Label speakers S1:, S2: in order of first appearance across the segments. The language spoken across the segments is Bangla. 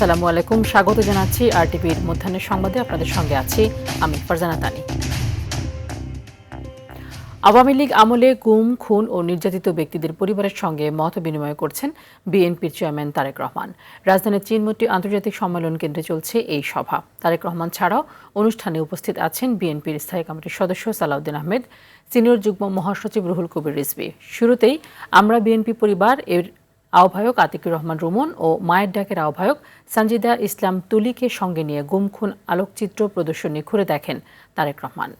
S1: আসসালামু আলাইকুম, স্বাগত জানাচ্ছি আরটিভির মধ্যাহ্নের সংবাদে। আপনাদের সঙ্গে আছি আমি ফারজানা তানি। আওয়ামী লীগ আমলে গুম, খুন ও নির্যাতিত ব্যক্তিদের পরিবারের সঙ্গে মত বিনিময় করছেন বিএনপির চেয়ারম্যান তারেক রহমান। রাজধানীর চিনমতি আন্তর্জাতিক সম্মেলন কেন্দ্রে চলছে এই সভা। তারেক রহমান ছাড়াও অনুষ্ঠানে উপস্থিত আছেন বিএনপির স্থায়ী কমিটির সদস্য সালাউদ্দিন আহমেদ, সিনিয়র যুগ্ম মহাসচিব রুহুল কবির রিজভী। শুরুতেই আমরা বিএনপি পরিবার এর আহ্বায়ক আতিকুর রহমান রুমন ও মায়ের ডাকের আহ্বায়ক সানজিদা ইসলাম তুলিকে সঙ্গে নিয়ে গুম খুন আলোকচিত্র প্রদর্শনী ঘুরে দেখেন তারেক রহমান।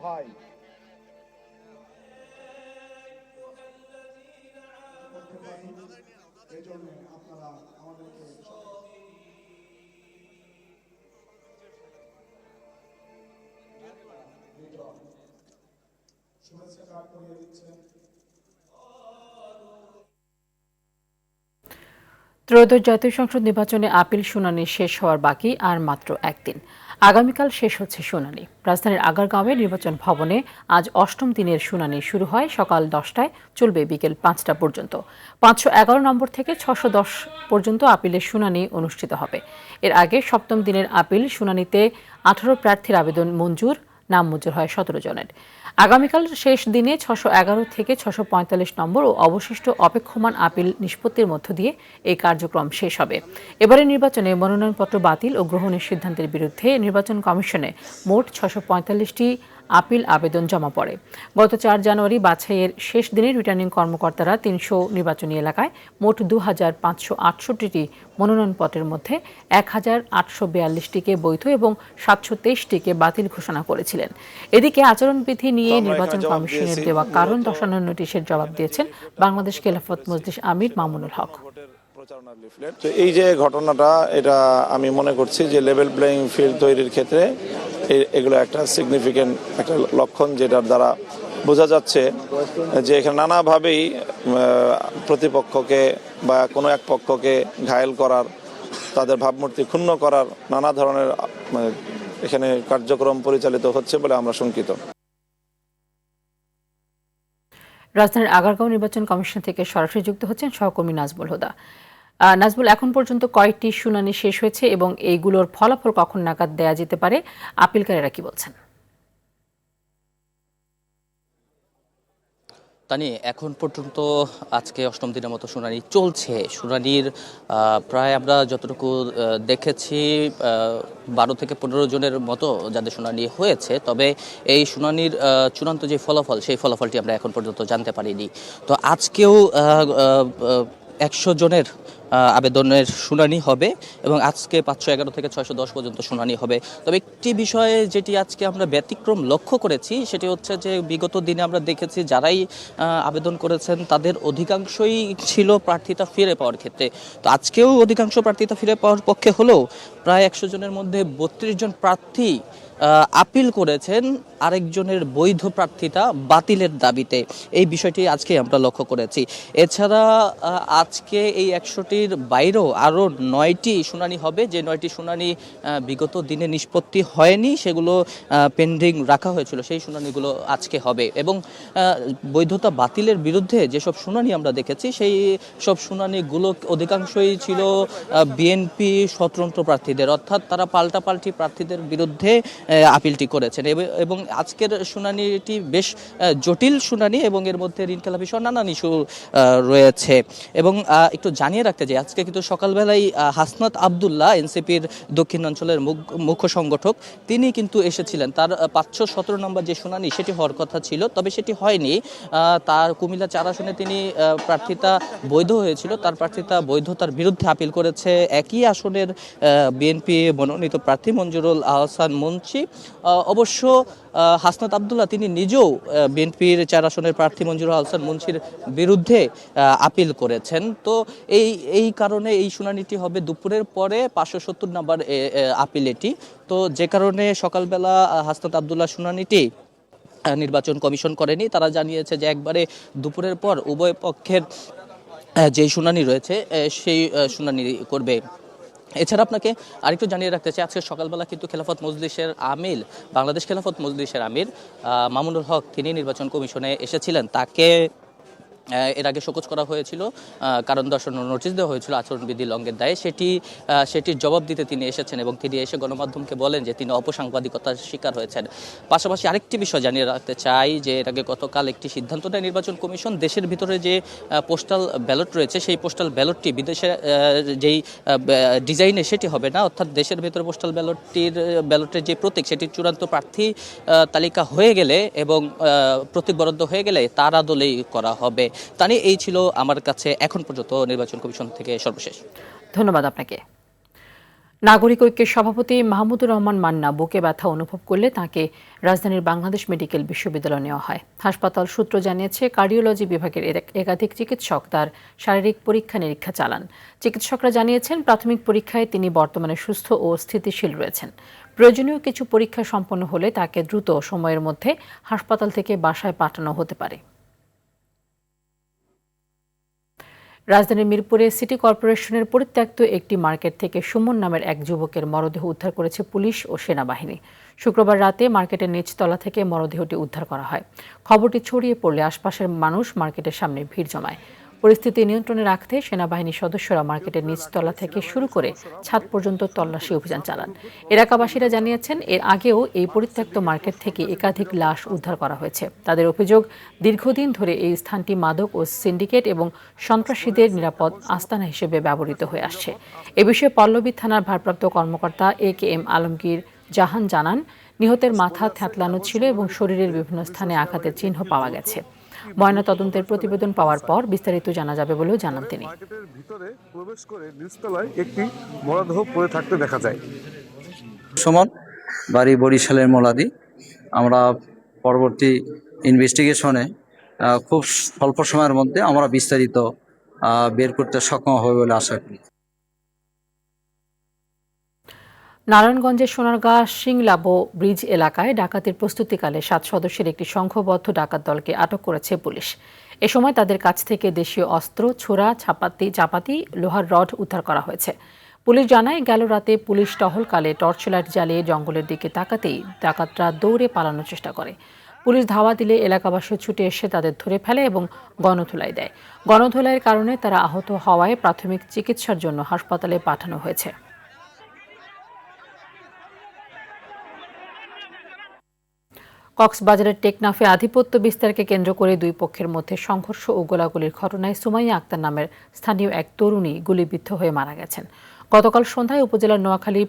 S2: ভাই এই জন্য আপনারা আমাদেরকে শুভেচ্ছা কার্ড করিয়ে দিচ্ছেন।
S1: ত্রয়োদশ জাতীয় সংসদ নির্বাচনে আপিল শুনানি শেষ হওয়ার বাকি আর মাত্র একদিন। আগামীকাল শেষ হচ্ছে শুনানি। রাজধানীর আগারগাঁওয়ে নির্বাচন ভবনে আজ ৮ম দিনের শুনানি শুরু হয় সকাল ১০টায়, চলবে বিকেল ৫টা পর্যন্ত। ৫১১ নম্বর থেকে ৬১০ পর্যন্ত আপিলের শুনানি অনুষ্ঠিত হবে। এর আগে ৭ম দিনের আপিল শুনানিতে ১৮ প্রার্থীর আবেদন মঞ্জুর, নাম মঞ্জুর হয় ১৭ জনের। আগামীকাল শেষ দিনে ৬১১ থেকে ৬৪৫ নম্বর ও অবশিষ্ট অপেক্ষমান আপিল নিষ্পত্তির মধ্য দিয়ে এই কার্যক্রম শেষ হবে। এবারের নির্বাচনে মনোনয়নপত্র বাতিল ও গ্রহণের সিদ্ধান্তের বিরুদ্ধে নির্বাচন কমিশনে মোট ৬৪৫টি আপিল আবেদন জমা পড়ে। গত ৪ জানুয়ারি বাছাইয়ের শেষ দিনে রিটার্নিং কর্মকর্তারা ৩০০ নির্বাচনী এলাকায় মোট ২৫৬৮টি মনোনয়নপত্রের মধ্যে ১৮৪২টিকে বৈধ এবং ৭২৩টিকে বাতিল ঘোষণা করেছিলেন। এদিকে আচরণবিধি নিয়ে নির্বাচন কমিশনের দেওয়া কারণ দর্শানোর নোটিশের জবাব দিয়েছেন বাংলাদেশ খেলাফত মজলিস আমির মামুনুল হক।
S3: তো এই যে ঘটনাটা, এটা আমি মনে করছি যে লেভেল প্লেইং ফিল্ড তৈরির ক্ষেত্রে এগুলো একটা সিগনিফিকেন্ট একটা লক্ষণ, যেটার দ্বারা বোঝা যাচ্ছে যে এখানে নানাভাবেই প্রতিপক্ষকে বা কোনো এক পক্ষকে ঘায়েল করার, তাদের ভাবমূর্তি ক্ষুণ্ণ করার নানা ধরনের এখানে কার্যক্রম পরিচালিত হচ্ছে বলে আমরা শঙ্কিত।
S1: রাজধানীর আগারগাঁও নির্বাচন কমিশন থেকে সরাসরি যুক্ত হচ্ছেন সহকর্মী নাজমুল হুদা। নাজমুল, এখন পর্যন্ত কয়েকটি শুনানি শেষ হয়েছে এবং এইগুলোর ফলাফল কখন নাগাদ দেয়া যেতে পারে, আপিলকারীরা কি বলছেন?
S4: তানি, এখন পর্যন্ত আজকে ৮ম দিনের মতো শুনানি চলছে। শুনানির প্রায় আমরা যতটুকু দেখেছি ১২ থেকে ১৫ জনের মতো যাদের শুনানি হয়েছে। তবে এই শুনানির চূড়ান্ত যে ফলাফল, সেই ফলাফলটি আমরা এখন পর্যন্ত জানতে পারিনি। তো আজকেও ১০০ জনের আবেদনের শুনানি হবে এবং আজকে ৫১১ থেকে ৬১০ পর্যন্ত শুনানি হবে। তবে একটি বিষয়ে যেটি আজকে আমরা ব্যতিক্রম লক্ষ্য করেছি, সেটি হচ্ছে যে বিগত দিনে আমরা দেখেছি যারাই আবেদন করেছেন তাদের অধিকাংশই ছিল প্রার্থিতা ফিরে পাওয়ার ক্ষেত্রে। তো আজকেও অধিকাংশ প্রার্থিতা ফিরে পাওয়ার পক্ষে হলেও প্রায় ১০০ জনের মধ্যে ৩২ জন প্রার্থী আপিল করেছেন আরেকজনের বৈধ প্রার্থিতা বাতিলের দাবিতে। এই বিষয়টি আজকে আমরা লক্ষ্য করেছি। এছাড়া আজকে এই ১০০টির বাইরেও আরও ৯টি শুনানি হবে, যে ৯টি শুনানি বিগত দিনে নিষ্পত্তি হয়নি, সেগুলো পেন্ডিং রাখা হয়েছিল, সেই শুনানিগুলো আজকে হবে। এবং বৈধতা বাতিলের বিরুদ্ধে যেসব শুনানি আমরা দেখেছি, সেই সব শুনানিগুলো অধিকাংশই ছিল বিএনপি স্বতন্ত্র প্রার্থীদের, অর্থাৎ তারা পাল্টাপাল্টি প্রার্থীদের বিরুদ্ধে আপিলটি করেছেন। এবং আজকের শুনানিটি বেশ জটিল শুনানি এবং এর মধ্যে ঋণখেলাপি সহ নানান ইস্যু রয়েছে। এবং একটু জানিয়ে রাখতে চাই, আজকে কিন্তু সকালবেলায় হাসনাত আবদুল্লাহ, এনসিপির দক্ষিণাঞ্চলের মুখ্য সংগঠক, তিনি কিন্তু এসেছিলেন। তার ৫১৭ নম্বর যে শুনানি, সেটি হওয়ার কথা ছিল, তবে সেটি হয়নি। তার কুমিল্লা ৪ আসনে তিনি প্রার্থিতা বৈধ হয়েছিল, তার প্রার্থিতা বৈধতার বিরুদ্ধে আপিল করেছে একই আসনের বিএনপি মনোনীত প্রার্থী মঞ্জুরুল আহসান মুন্সি। অবশ্য হাসনাত আব্দুল্লাহ তিনি নিজেও বিএনপির 4 আসনের প্রার্থী মঞ্জুরুল হাসান মুন্সির বিরুদ্ধে আপিল করেছেন। তো এই কারণে এই শুনানিটি হবে দুপুরের পরে 570 নম্বর আপিল এটি। তো যে কারণে সকালবেলা হাসনাত আব্দুল্লাহ শুনানিটি নির্বাচন কমিশন করেনি। তারা জানিয়েছে যে একবারে দুপুরের পর উভয় পক্ষের যে শুনানি রয়েছে সেই শুনানি করবে। এছাড়া আপনাকে আরেকটু জানিয়ে রাখতে চাই, আজকে সকালবেলা কিন্তু খেলাফত মজলিসের আমির, বাংলাদেশ খেলাফত মজলিসের আমির মামুনুল হক তিনি নির্বাচন কমিশনে এসেছিলেন। তাকে এর আগে শোকজ করা হয়েছিল, কারণ দর্শানোর নোটিশ দেওয়া হয়েছিল আচরণবিধি লঙ্ঘনের দায়ে। সেটির জবাব দিতে তিনি এসেছেন এবং তিনি এসে গণমাধ্যমকে বলেন যে তিনি অপসাংবাদিকতার শিকার হয়েছেন। পাশাপাশি আরেকটি বিষয় জানিয়ে রাখতে চাই যে এর আগে গতকাল একটি সিদ্ধান্ত নেয় নির্বাচন কমিশন, দেশের ভিতরে যে পোস্টাল ব্যালট রয়েছে সেই পোস্টাল ব্যালটটি বিদেশে যেই ডিজাইনে সেটি হবে না, অর্থাৎ দেশের ভিতরে পোস্টাল ব্যালটের যে প্রতীক সেটির চূড়ান্ত প্রার্থী তালিকা হয়ে গেলে এবং প্রতীক বরাদ্দ হয়ে গেলে তার আদলেই করা হবে। তানি এই ছিল আমার কাছে এখন পর্যন্ত নির্বাচন কমিশন থেকে সর্বশেষ।
S1: ধন্যবাদ আপনাকে। নাগরিক ঐক্যের সভাপতি মাহমুদুর রহমান মান্না বুকে ব্যথা অনুভব করলে তাকে রাজধানীর বাংলাদেশ মেডিকেল বিশ্ববিদ্যালয়ে নেওয়া হয়। হাসপাতাল সূত্র জানিয়েছে, কার্ডিওলজি বিভাগের একাধিক চিকিৎসক তার শারীরিক পরীক্ষা নিরীক্ষা চালান। চিকিৎসকরা জানিয়েছেন, প্রাথমিক পরীক্ষায় তিনি বর্তমানে সুস্থ ও স্থিতিশীল রয়েছেন। প্রয়োজনীয় কিছু পরীক্ষা সম্পন্ন হলে তাকে দ্রুত সময়ের মধ্যে হাসপাতাল থেকে বাসায় পাঠানো হতে পারে। রাজধানীর মিরপুরে সিটি কর্পোরেশনের পরিত্যক্ত একটি মার্কেট থেকে সুমন নামের এক যুবকের মরদেহ উদ্ধার করেছে পুলিশ ও সেনাবাহিনী। শুক্রবার রাতে মার্কেটের নিচতলা থেকে মরদেহটি উদ্ধার করা হয়। খবরটি ছড়িয়ে পড়লে আশপাশের মানুষ মার্কেটের সামনে ভিড় জমায়। পরিস্থিতি নিয়ন্ত্রণে রাখতে সেনাবাহিনীর সদস্যরা মার্কেটের নিচতলা থেকে শুরু করে ছাদ পর্যন্ত তল্লাশি অভিযান চালান। এলাকাবাসীরা জানিয়েছেন, এর আগেও এই পরিত্যক্ত মার্কেট থেকে একাধিক লাশ উদ্ধার করা হয়েছে। তাদের অভিযোগ, দীর্ঘদিন ধরে এই স্থানটি মাদক ও সিন্ডিকেট এবং সন্ত্রাসীদের নিরাপদ আস্তানা হিসেবে ব্যবহৃত হয়ে আসছে। এ বিষয়ে পল্লবী থানার ভারপ্রাপ্ত কর্মকর্তা AKM আলমগীর জাহান জানান, নিহতের মাথা থ্যাতলানো ছিল এবং শরীরের বিভিন্ন স্থানে আঘাতের চিহ্ন পাওয়া গেছে। ময়নাতদন্তের প্রতিবেদন পাওয়ার পর বিস্তারিত জানা যাবে বলেও জানান তিনি।
S5: মার্কেটের ভিতরে প্রবেশ করে নিচতলায় একটি মরদেহ পড়ে থাকতে দেখা যায়।
S6: সুমন, বাড়ি বরিশালের মোলাদি। আমরা পরবর্তী ইনভেস্টিগেশনে খুব স্বল্প সময়ের মধ্যে আমরা বিস্তারিত বের করতে সক্ষম হবে বলে আশা করি।
S1: নারায়ণগঞ্জের সোনারগাঁ সিংলাবো ব্রিজ এলাকায় ডাকাতির প্রস্তুতিকালে 7 সদস্যের একটি সংঘবদ্ধ ডাকাত দলকে আটক করেছে পুলিশ। এ সময় তাদের কাছ থেকে দেশীয় অস্ত্র, ছোরা, চাপাতি, লোহার রড উদ্ধার করা হয়েছে। পুলিশ জানায়, গেল রাতে পুলিশ টহলকালে টর্চ লাইট জ্বালিয়ে জঙ্গলের দিকে তাকাতেই ডাকাতরা দৌড়ে পালানোর চেষ্টা করে। পুলিশ ধাওয়া দিলে এলাকাবাসী ছুটে এসে তাদের ধরে ফেলে এবং গণধোলাই দেয়। গণধোলাইয়ের কারণে তারা আহত হওয়ায় প্রাথমিক চিকিৎসার জন্য হাসপাতালে পাঠানো হয়েছে। কক্সবাজারের টেকনাফে আধিপত্য বিস্তারকে কেন্দ্র করে দুই পক্ষের মধ্যে সংঘর্ষ ও গোলাগুলির ঘটনায় সুমাইয়া আক্তার নামের স্থানীয় এক তরুণী গুলিবিদ্ধ হয়ে মারা গেছেন। গতকাল সন্ধ্যায় উপজেলার নোয়াখালী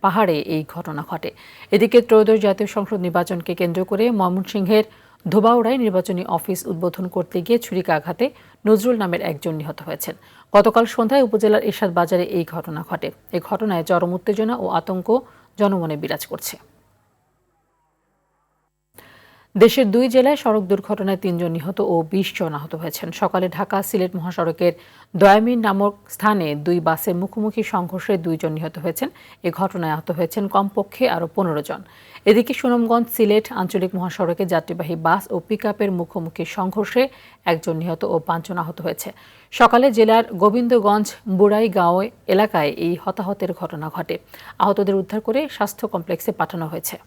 S1: পাহাড়ে এই ঘটনা ঘটে। এদিকে ত্রয়োদশ জাতীয় সংসদ নির্বাচনকে কেন্দ্র করে ময়মনসিংহের ধোবাউড়ায় নির্বাচনী অফিস উদ্বোধন করতে গিয়ে ছুরিকাঘাতে নজরুল নামের একজন নিহত হয়েছেন। গতকাল সন্ধ্যায় উপজেলার এরশাদ বাজারে এই ঘটনা ঘটে। এই ঘটনায় চরম উত্তেজনা ও আতঙ্ক জনমনে বিরাজ করছে। দেশের 2 জেলায় সড়ক দুর্ঘটনায় 3 জন নিহত ও 20 জন আহত হয়েছেন। সকালে ঢাকা সিলেট মহাসড়কের দয়ামিন নামক স্থানে 2 বাসের মুখোমুখি সংঘর্ষে 2 জন নিহত হয়েছেন। এ ঘটনায় আহত হয়েছেন কমপক্ষে আরও 15 জন। এদিকে সুনামগঞ্জ সিলেট আঞ্চলিক মহাসড়কে যাত্রীবাহী বাস ও পিকআপের মুখোমুখি সংঘর্ষে 1 জন নিহত ও 5 জন আহত হয়েছে। সকালে জেলার গোবিন্দগঞ্জ বুড়াইগাঁও এলাকায় এই হতাহতের ঘটনা ঘটে। আহতদের উদ্ধার করে স্বাস্থ্য কমপ্লেক্সে পাঠানো হয়েছে।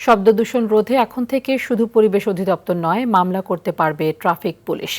S1: শব্দ দূষণ রোধে এখন থেকে শুধু পরিবেশ অধিদপ্তর নয়, মামলা করতে পারবে ট্রাফিক পুলিশ।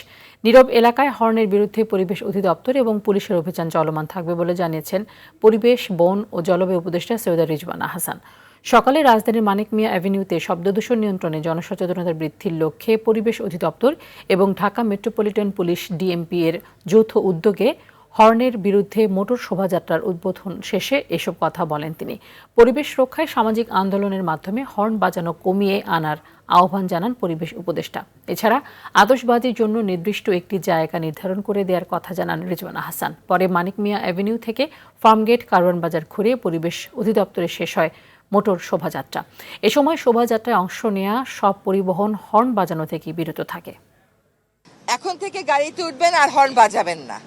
S1: নীরব এলাকায় হর্নের বিরুদ্ধে পরিবেশ অধিদপ্তর এবং পুলিশের অভিযান চলমান থাকবে বলে জানিয়েছেন পরিবেশ, বন ও জলবায়ু উপদেষ্টা সৈয়দা রিজওয়ানা হাসান। সকালে রাজধানীর মানিক মিয়া অ্যাভিনিউতে শব্দ দূষণ নিয়ন্ত্রণে জনসচেতনতা বৃদ্ধির লক্ষ্যে পরিবেশ অধিদপ্তর এবং ঢাকা মেট্রোপলিটন পুলিশ DMP এর যৌথ উদ্যোগে হর্নের বিরুদ্ধে মোটর শোভাযাত্রার উদ্বোধন শেষে এসব কথা বলেন তিনি। পরিবেশ রক্ষায় সামাজিক আন্দোলনের মাধ্যমে হর্ন বাজানো কমিয়ে আনার আহ্বান জানান পরিবেশ উপদেষ্টা। এছাড়া আতশবাজির জন্য নির্দিষ্ট একটি জায়গা নির্ধারণ করে দেওয়ার কথা জানান রিজওয়ানা হাসান। পরে মানিক মিয়া অ্যাভিনিউ থেকে ফার্মগেট কারওয়ান বাজার ঘুরে পরিবেশ অধিদপ্তরে শেষ হয় মোটর শোভাযাত্রা। এ সময় শোভাযাত্রায় অংশ নেওয়া সব পরিবহন হর্ন বাজানো থেকে বিরত থাকে।
S7: এখন থেকে গাড়িতে উঠবেন আর হর্ন বাজাবেন না।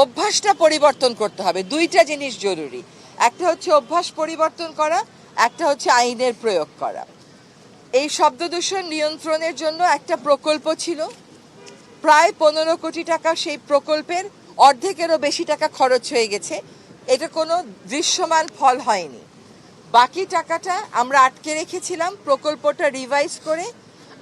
S7: অভ্যাসটা পরিবর্তন করতে হবে। দুইটা জিনিস জরুরি, একটা হচ্ছে অভ্যাস পরিবর্তন করা, একটা হচ্ছে আইনের প্রয়োগ করা। এই শব্দ দূষণ নিয়ন্ত্রণের জন্য একটা প্রকল্প ছিল, প্রায় 15 কোটি টাকা। সেই প্রকল্পের অর্ধেকেরও বেশি টাকা খরচ হয়ে গেছে। এটা কোনো দৃশ্যমান ফল হয়নি। বাকি টাকাটা আমরা আটকে রেখেছিলাম। প্রকল্পটা রিভাইজ করে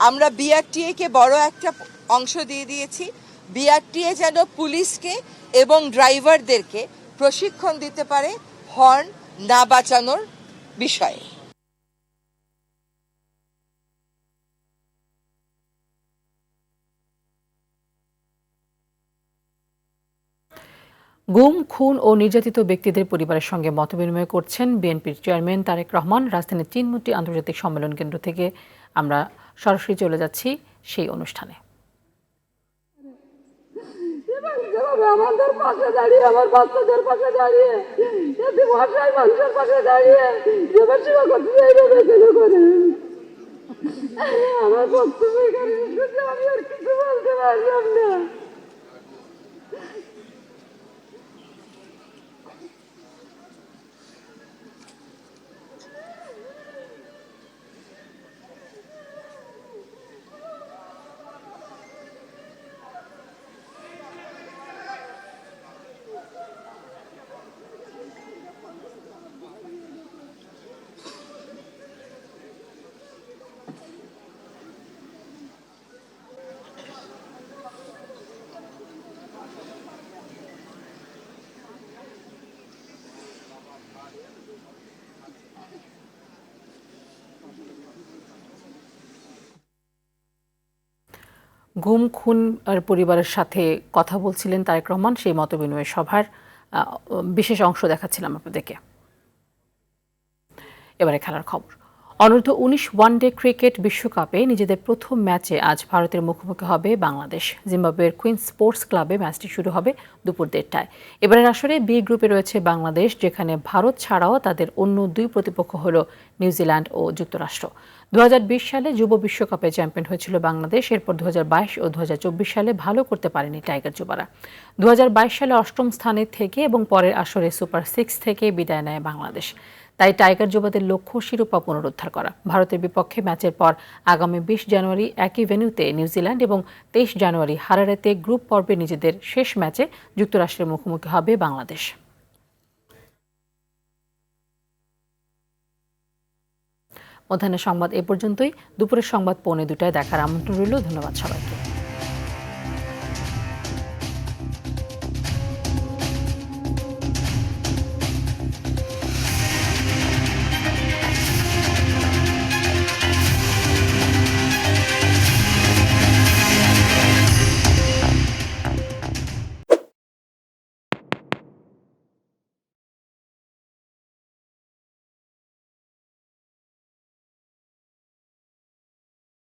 S7: আমরা বিআরটিএ কে বড় একটা অংশ দিয়ে দিয়েছি। বিআরটিএ যেন পুলিশকে এবং ড্রাইভারদেরকে প্রশিক্ষণ দিতে পারে হর্ন না বাঁচানোর বিষয়ে।
S1: গুম, খুন ও নির্যাতিত ব্যক্তিদের পরিবারের সঙ্গে মতবিনিময় করছেন বিএনপির চেয়ারম্যান তারেক রহমান। রাজধানীর চিনমুটি আন্তর্জাতিক সম্মেলন কেন্দ্র থেকে আমরা সরাসরি চলে যাচ্ছি সেই অনুষ্ঠানে।
S8: আমাদের পাশে দাঁড়িয়ে, আমার বাচ্চাদের পাশে দাঁড়িয়ে, ভাষায় মানুষের পাশে দাঁড়িয়ে যেভাবে সেবা করতে এইভাবে কেন করে আমার বক্তব্য এখানে আমি আর কিছু বলতে পারলাম না।
S1: গুম, খুন পরিবারের সাথে কথা বলছিলেন তারেক রহমান। সেই মতবিনিময় সভার বিশেষ অংশ দেখাচ্ছিলাম আপনাদেরকে। এবারে খেলার খবর। অনূর্ধ্ব 19 ওয়ানডে ক্রিকেট বিশ্বকাপে নিজেদের প্রথম ম্যাচে আজ ভারতের মুখোমুখি হবে বাংলাদেশ। জিম্বাবুয়ের কুইন্স স্পোর্টস ক্লাবে ম্যাচটি শুরু হবে দুপুর 1টায়। এবারের আসরে বি গ্রুপে রয়েছে বাংলাদেশ, যেখানে ভারত ছাড়াও তাদের অন্য দুই প্রতিপক্ষ হল নিউজিল্যান্ড ও যুক্তরাষ্ট্র। 2020 সালে যুব বিশ্বকাপে চ্যাম্পিয়ন হয়েছিল বাংলাদেশ। এরপর 2022 ও 2024 সালে ভালো করতে পারেনি টাইগার যুবারা। 2022 সালে 8ম স্থানে থেকে এবং পরের আসরে সুপার 6 থেকে বিদায় নেয় বাংলাদেশ। তাই টাইগার যুবাদের লক্ষ্য শিরোপা পুনরুদ্ধার করা। ভারতের বিপক্ষে ম্যাচের পর আগামী 20 জানুয়ারি একই ভেন্যুতে নিউজিল্যান্ড এবং 23 জানুয়ারি হারারেতে গ্রুপ পর্বে নিজেদের শেষ ম্যাচে যুক্তরাষ্ট্রের মুখোমুখি হবে বাংলাদেশ। মধ্যাহ্নের সংবাদ এ পর্যন্তই। দুপুরের সংবাদ 1:45 দেখার আমন্ত্রণ রইল। ধন্যবাদ সবাইকে।